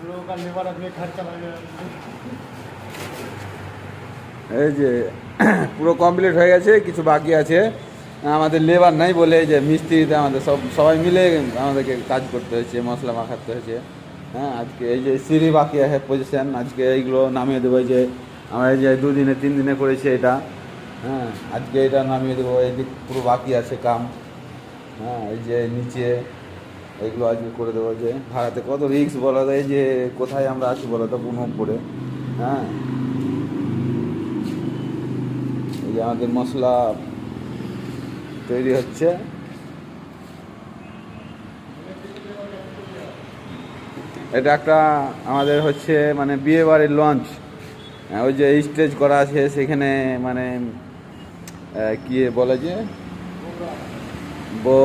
लोगों का लेबर आदमी घर चला गया। এই যে পুরো কমপ্লিট হয়ে গেছে, কিছু বাকি আছে। আমাদের লেবার নাই বলে এই যে মিস্ত্রিতে আমাদের সবাই মিলে আমাদেরকে কাজ করতে হয়েছে, মশলা মাখাতে হয়েছে। হ্যাঁ, আজকে এই যে সিঁড়ি বাকি আছে পজিশন, আজকে এইগুলো নামিয়ে দেবো। এই যে আমরা এই যে 2 দিনে 3 দিনে করেছি এটা। হ্যাঁ, আজকে এটা নামিয়ে দেবো। এই দিক পুরো বাকি আছে কাম। হ্যাঁ, এই যে নিচে এইগুলো আজকে করে দেবো। যে ভাড়াতে কত রিস্ক বলা যায়, যে কোথায় আমরা আছি বলো তো, বুনো পড়ে। হ্যাঁ, এই যে আমাদের মশলা তৈরি হচ্ছে। এটা একটা আমাদের হচ্ছে মানে বিয়ে বাড়ির লঞ্চ। ওই যে স্টেজ করা আছে সেখানে, মানে কি বলে যে